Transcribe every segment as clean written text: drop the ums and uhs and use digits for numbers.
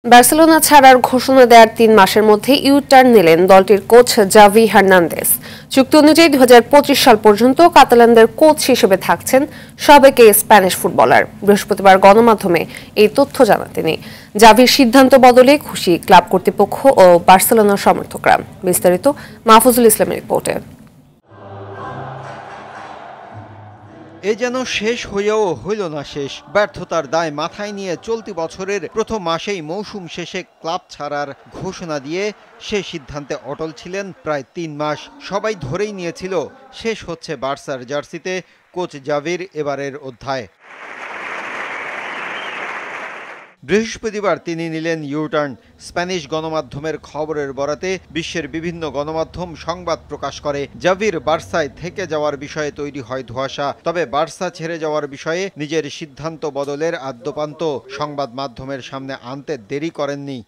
Barcelona ছাড়ার ঘোষণা দেওয়ার ৩ মাসের মধ্যে ইউ-টার্ন নিলেন দলটির কোচ জাভি হার্নান্দেজ। চুক্তি অনুযায়ী ২০২৫ সাল পর্যন্ত কাতালানদের কোচ হিসেবে থাকছেন সাবেক এই স্প্যানিশ ফুটবলার। বৃহস্পতিবার গণমাধ্যমে এই তথ্য জানান তিনি। জাভির সিদ্ধান্ত বদলে খুশি ক্লাব কর্তৃপক্ষ ও বার্সেলোনার সমর্থকরা। বিস্তারিত মাহফুজুল ইসলামের রিপোর্টে। এ যেন শেষ হয়েও হইল না শেষ। ব্যর্থতার দায় মাথায় নিয়ে চলতি বছরের প্রথম মাসেই মৌসুম শেষে ক্লাব ছাড়ার ঘোষণা দিয়ে সে সিদ্ধান্তে অটল ছিলেন প্রায় ৩ মাস। সবাই ধরেই নিয়েছিল শেষ হচ্ছে বার্সার জার্সিতে কোচ জাভির এবারের অধ্যায়। বৃহস্পতিবার তিনি নিলেন ইউ-টার্ন। স্প্যানিশ গণমাধ্যমের খবরের বরাতে বিশ্বের বিভিন্ন গণমাধ্যম সংবাদ প্রকাশ করে জাভির বার্সায় থেকে যাওয়ার বিষয়ে তৈরি হয় ধোঁয়াশা। তবে বার্সা ছেড়ে যাওয়ার বিষয়ে নিজের সিদ্ধান্ত বদলের আদ্যোপান্ত সংবাদ মাধ্যমের সামনে আনতে দেরি করেননি।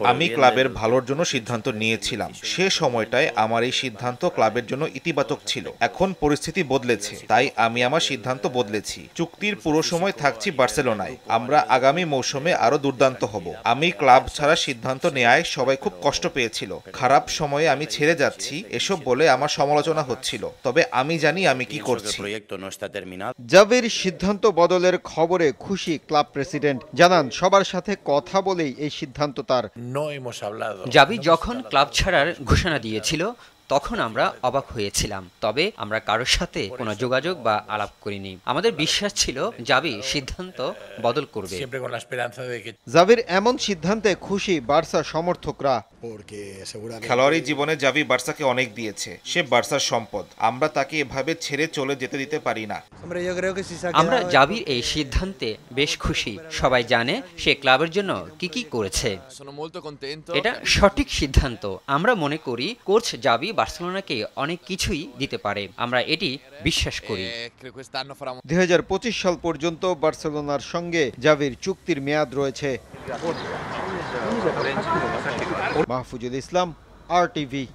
আমি ক্লাবের ভালোর জন্য সিদ্ধান্ত নিয়েছিলাম। সে সময়টায় আমার এই সিদ্ধান্ত ক্লাবের জন্য ইতিবাচক ছিল। এখন পরিস্থিতি বদলেছে, তাই আমি আমার সিদ্ধান্ত বদলেছি। চুক্তির পুরো সময় থাকছি বার্সেলোনায়। আমরা আগামী মৌসুমে আরো দুর্দান্ত হব। আমি ক্লাব ছাড়া সিদ্ধান্ত নেয়ায় সবাই খুব কষ্ট পেয়েছিল। খারাপ সময়ে আমি ছেড়ে যাচ্ছি এসব বলে আমার সমালোচনা হচ্ছিল, তবে আমি জানি আমি কি করছি। জাভির সিদ্ধান্ত বদলের খবরে খুশি ক্লাব প্রেসিডেন্ট। জানান সবার সাথে কথা বলেই এই সিদ্ধান্ত তার। জাভি যখন ক্লাব ছাড়ার ঘোষণা দিয়েছিল তখন আমরা অবাক হয়েছিলাম, তবে আমরা কারোর সাথে কোনো যোগাযোগ বা আলাপ করিনি। আমাদের বিশ্বাস ছিল জাভি সিদ্ধান্ত বদল করবে। জাভির এমন সিদ্ধান্তে খুশি বার্সা সমর্থকরা। খেলোয়াড়ি জীবনে জাভি বার্সাকে অনেক দিয়েছে। সে বার্সার সম্পদ। আমরা তাকে এভাবে ছেড়ে চলে যেতে দিতে পারি না। আমরা জাভির এই সিদ্ধান্তে বেশ খুশি। সবাই জানে সে ক্লাবের জন্য কি করেছে। এটা সঠিক সিদ্ধান্ত। আমরা মনে করি কোচ জাভি বার্সেলোনাকে অনেক কিছুই দিতে পারে। আমরা এটি বিশ্বাস করি। ২০২৫ সাল পর্যন্ত বার্সেলোনার সঙ্গে জাভির চুক্তির মেয়াদ রয়েছে। মাহফুজুল ইসলাম, RTV।